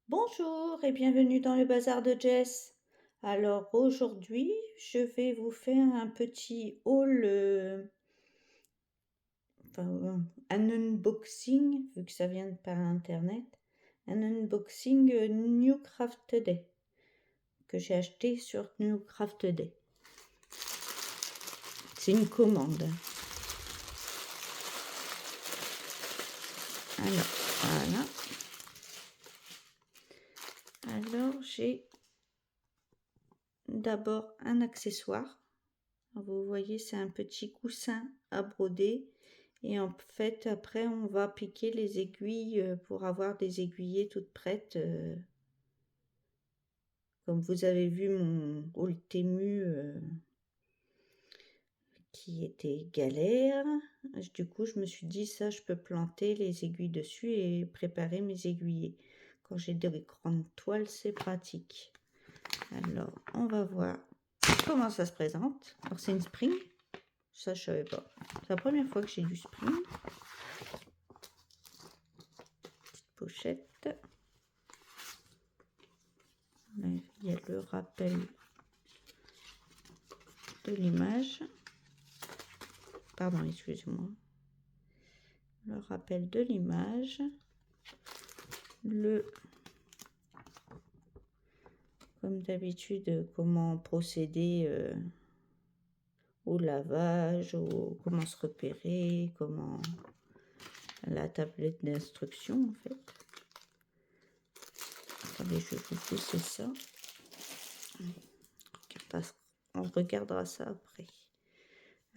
Bonjour et bienvenue dans le bazar de Jess. Alors aujourd'hui, je vais vous faire un petit haul, un unboxing, vu que ça vient par internet, un unboxing New Craft Day que j'ai acheté sur New Craft Day. C'est une commande. Alors voilà. Alors j'ai d'abord un accessoire. Vous voyez, c'est un petit coussin à broder. Et en fait, après, on va piquer les aiguilles pour avoir des aiguillets toutes prêtes. Comme vous avez vu mon haul Temu qui était galère. Du coup, je me suis dit, ça, je peux planter les aiguilles dessus et préparer mes aiguillets. Quand j'ai des grandes toiles, c'est pratique. Alors, on va voir comment ça se présente. Alors, c'est une spring. Ça, je savais pas. C'est la première fois que j'ai du spring. Petite pochette. Là, il y a le rappel de l'image. Pardon, excusez-moi. Le rappel de l'image. Comme d'habitude, comment procéder au lavage, comment se repérer, comment la tablette d'instruction en fait. Attendez, je vais vous pousser ça. On regardera ça après.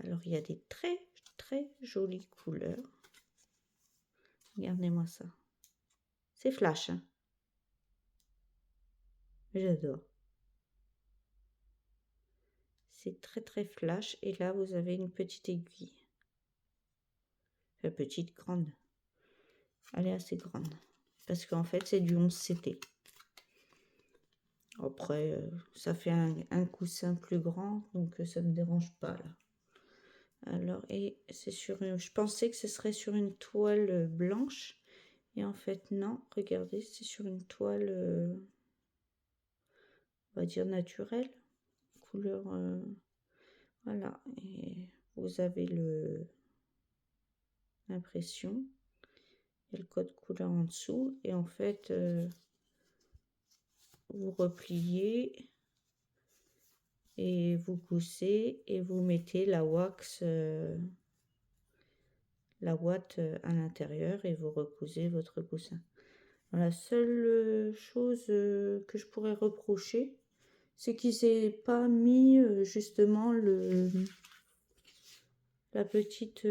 Alors, il y a des très très jolies couleurs. Regardez-moi ça. C'est flash, hein. J'adore. C'est très très flash. Et là, vous avez une petite aiguille. Enfin, petite, grande. Elle est assez grande. Parce qu'en fait, c'est du 11 CT. Après, ça fait un coussin plus grand. Donc, ça ne me dérange pas, là. Alors, et c'est sur une... Je pensais que ce serait sur une toile blanche. Et en fait, non. Regardez, c'est sur une toile... on va dire naturelle. Couleur... voilà. Et vous avez l'impression. Il y a le code couleur en dessous. Et en fait, vous repliez et vous goussez et vous mettez la wax, la ouate à l'intérieur et vous recousez votre coussin. La seule chose que je pourrais reprocher, c'est qu'ils n'aient pas mis justement la petite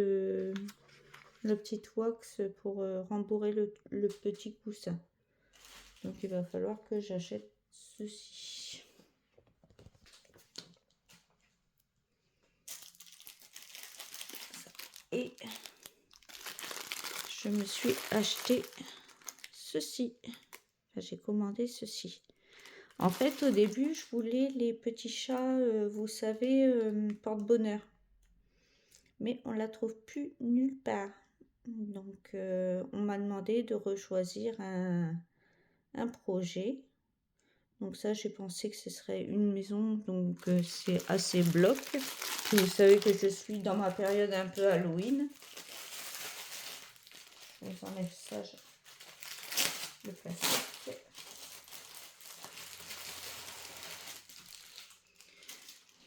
wax pour rembourrer le petit coussin. Donc il va falloir que j'achète ceci. Et je me suis acheté ceci. Enfin, j'ai commandé ceci. En fait, au début, je voulais les petits chats, vous savez, porte-bonheur. Mais on la trouve plus nulle part. Donc, on m'a demandé de rechoisir un projet. Donc ça, j'ai pensé que ce serait une maison. Donc, c'est assez bloc. Puis, vous savez que je suis dans ma période un peu Halloween. Je vous enlève ça, le plastique.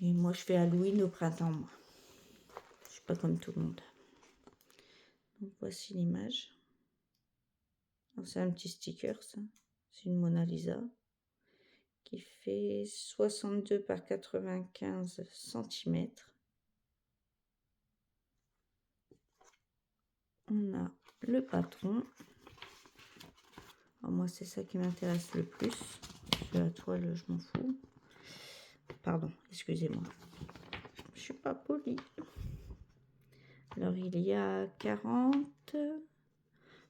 Et moi, je fais Halloween au printemps, moi. Je suis pas comme tout le monde. Donc, voici l'image. C'est un petit sticker, ça. C'est une Mona Lisa qui fait 62 par 95 cm. On a le patron. Alors moi, c'est ça qui m'intéresse le plus. La toile, je m'en fous. Pardon, excusez-moi. Je suis pas polie. Alors, il y a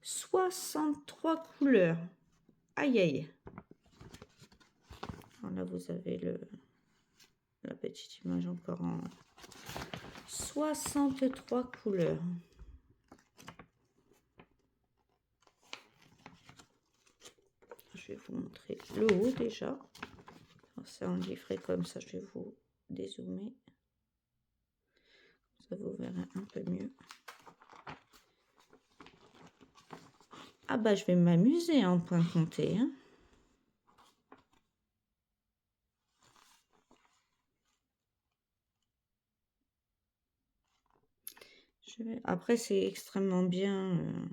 63 couleurs. Aïe, aïe. Alors là, vous avez la petite image encore en 63 couleurs. Je je vais vous montrer le haut déjà. Alors ça, on le ferait comme ça, je vais vous dézoomer. Ça vous verrez un peu mieux. Ah bah, je vais m'amuser en point compté, hein. Après, c'est extrêmement bien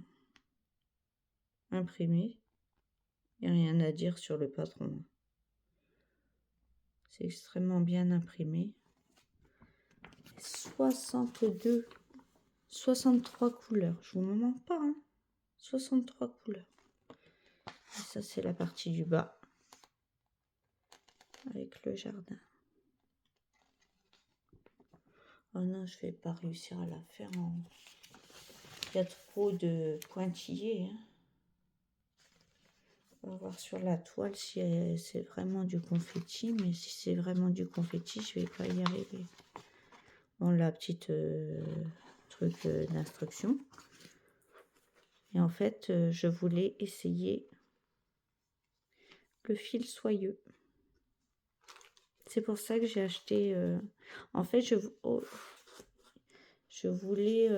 imprimé. Il n'y a rien à dire sur le patron. C'est extrêmement bien imprimé. 63 couleurs. Je vous mens pas, hein. 63 couleurs. Et ça, c'est la partie du bas. Avec le jardin. Oh non, je vais pas réussir à la faire en... Il y a trop de pointillés, hein. On va voir sur la toile si c'est vraiment du confetti. Mais si c'est vraiment du confetti, je vais pas y arriver. Bon, la petite truc d'instruction. Et en fait, je voulais essayer le fil soyeux. C'est pour ça que j'ai acheté... En fait, je voulais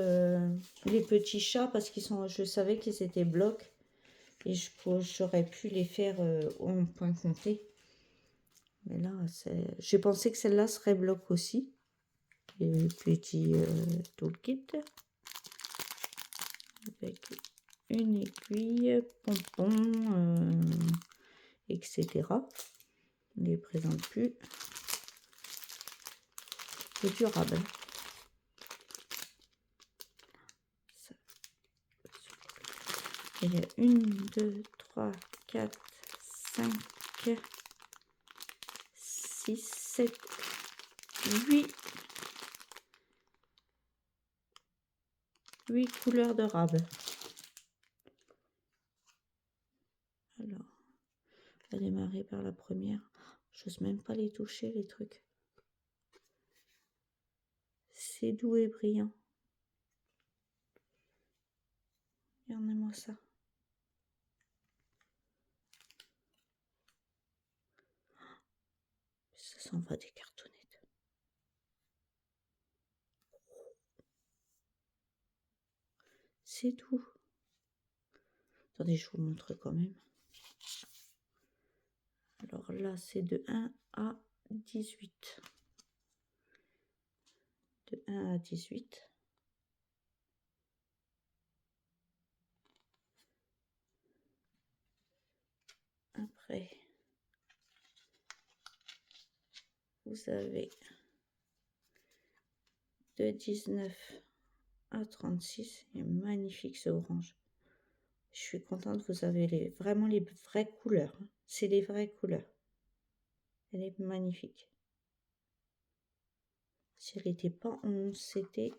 les petits chats parce qu'ils sont... Je savais qu'ils étaient blocs. Et j'aurais pu les faire en point compté. Mais là, j'ai pensé que celle-là serait bloc aussi. Et le petit toolkit. Avec une aiguille, pompon, etc. On ne les présente plus. C'est durable. Ça. Il y a 1, 2, 3, 4, 5, 6, 7, 8 couleurs de rab. Alors, on va démarrer par la première. J'ose même pas les toucher, les trucs. C'est doux et brillant. Regardez-moi ça. Ça s'en va des cartonnettes. C'est doux. Attendez, je vous montre quand même. Alors là, c'est de 1 à 18. De 1 à 18. Après, vous avez de 19 à 36. Il est magnifique ce orange. Je suis contente, vous avez vraiment les vraies couleurs. C'est les vraies couleurs. Elle est magnifique. Si elle n'était pas en 11 CT,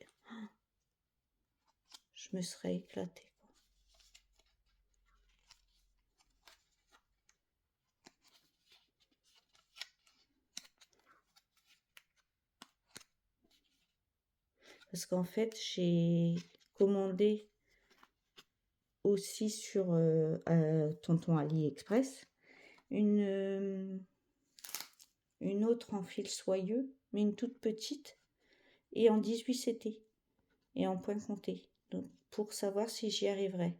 je me serais éclatée. Parce qu'en fait, j'ai commandé aussi sur Tonton AliExpress une autre en fil soyeux, mais une toute petite, et en 18 CT, et en point compté. Donc, pour savoir si j'y arriverai.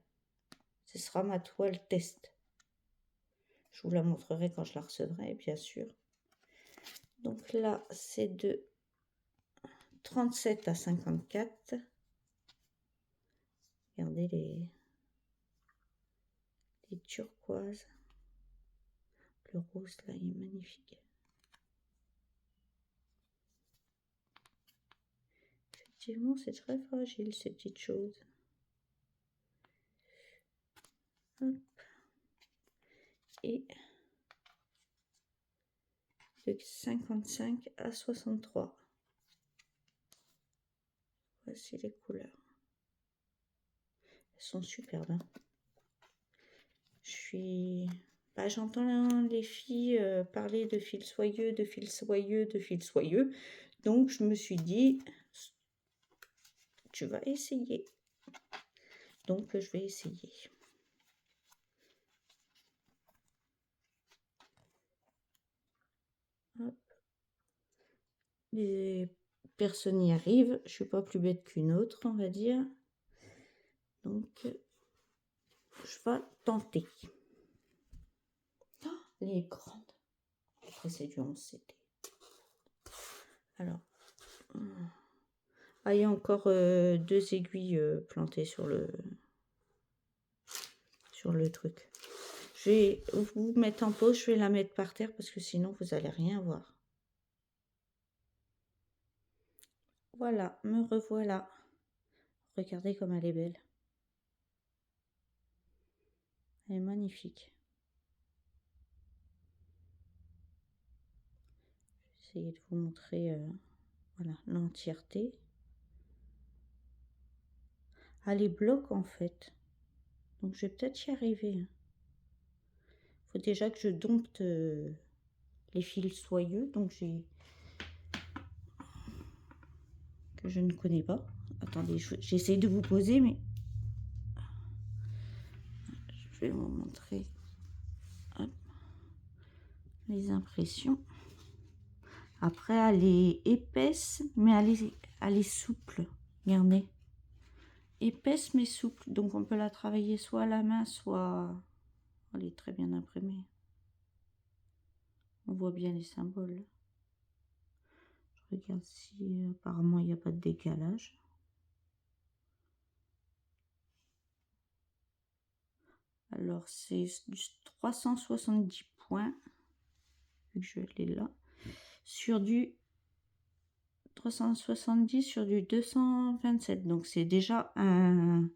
Ce sera ma toile test. Je vous la montrerai quand je la recevrai, bien sûr. Donc là, c'est de 37 à 54. Regardez les turquoises. Le rose, là, il est magnifique. Effectivement, c'est très fragile, ces petites choses. Hop. Et de 55 à 63. Voici les couleurs. Elles sont superbes. Hein. J'entends les filles parler de fil soyeux, de fil soyeux, de fil soyeux. Donc, je me suis dit, tu vas essayer. Donc, je vais essayer. Hop. Les personnes y arrivent. Je suis pas plus bête qu'une autre, on va dire. Donc, je vais tenter. Oh, elle est grande. Après, c'est du 11 CT. Alors, ah, il y a encore 2 aiguilles plantées sur le truc. Je vais vous mettre en pause, je vais la mettre par terre parce que sinon vous allez rien voir. Voilà, me revoilà. Regardez comme elle est belle. Elle est magnifique. Je vais essayer de vous montrer voilà, l'entièreté. Elle est bloque en fait. Donc je vais peut-être y arriver. Il faut déjà que je dompte les fils soyeux. Donc j'ai que je ne connais pas. Attendez, j'essaie de vous poser, mais je vais vous montrer. Hop. Les impressions. Après, elle est épaisse, mais elle est souple. Regardez. Épaisse, mais souple. Donc, on peut la travailler soit à la main, soit... Elle est très bien imprimée. On voit bien les symboles. Je regarde si apparemment il n'y a pas de décalage. Alors, c'est du 370 points, vu que je l'ai là, sur du 370 sur du 227. Donc, c'est déjà un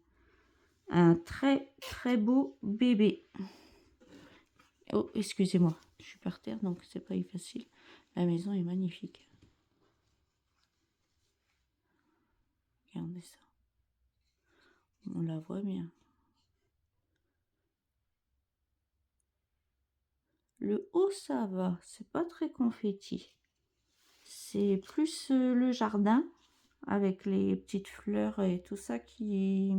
très très beau bébé. Oh, excusez-moi, je suis par terre, donc c'est pas facile. La maison est magnifique. Regardez ça. On la voit bien. Le haut, ça va. C'est pas très confetti. C'est plus le jardin avec les petites fleurs et tout ça qui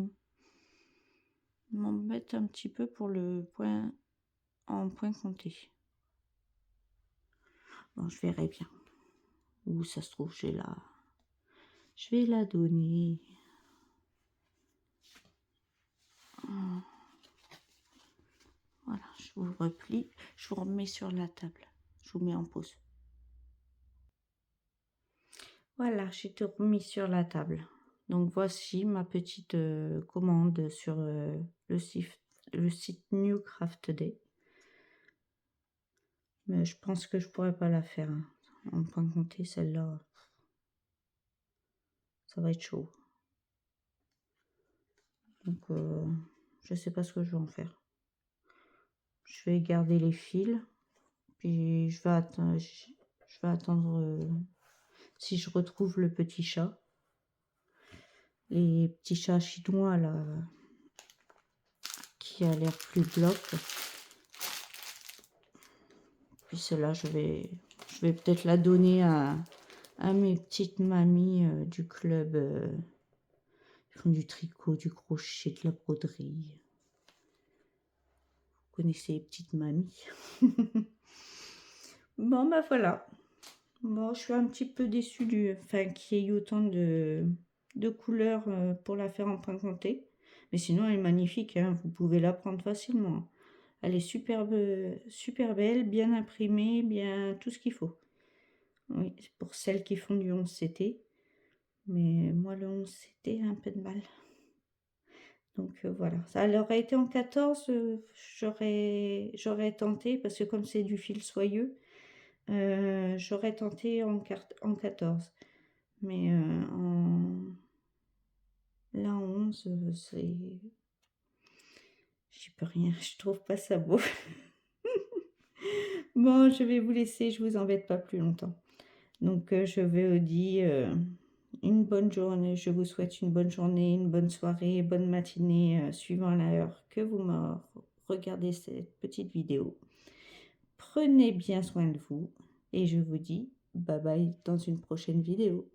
m'embête un petit peu pour le point en point compté. Bon, je verrai bien. Où ça se trouve, je vais la donner. Voilà, je vous replie, je vous remets sur la table. Je vous mets en pause. Voilà, j'ai tout remis sur la table. Donc voici ma petite commande sur le site New Craft Day. Mais je pense que je pourrais pas la faire. Hein. En point compté, celle-là, ça va être chaud. Donc je sais pas ce que je vais en faire. Je vais garder les fils. Puis je vais attendre si je retrouve le petit chat. Les petits chats chinois là qui a l'air plus bloc. Puis celle-là, je vais peut-être la donner à mes petites mamies du club. Ils font du tricot, du crochet, de la broderie. Vous connaissez les petites mamies. Bon, bah voilà. Bon, je suis un petit peu déçue qu'il y ait autant de couleurs pour la faire en point compté. Mais sinon, elle est magnifique. Hein, vous pouvez la prendre facilement. Elle est super belle, bien imprimée, bien tout ce qu'il faut. Oui, pour celles qui font du 11 CT. Mais moi, le 11 CT, un peu de mal. Donc voilà. Ça aurait été en 14, j'aurais tenté, parce que comme c'est du fil soyeux, j'aurais tenté en 14. Mais là, en 11, c'est... J'y peux rien, je trouve pas ça beau. Bon, je vais vous laisser, je vous embête pas plus longtemps. Donc, je vous dis une bonne journée. Je vous souhaite une bonne journée, une bonne soirée, bonne matinée, suivant l'heure que vous regardez cette petite vidéo. Prenez bien soin de vous et je vous dis bye bye dans une prochaine vidéo.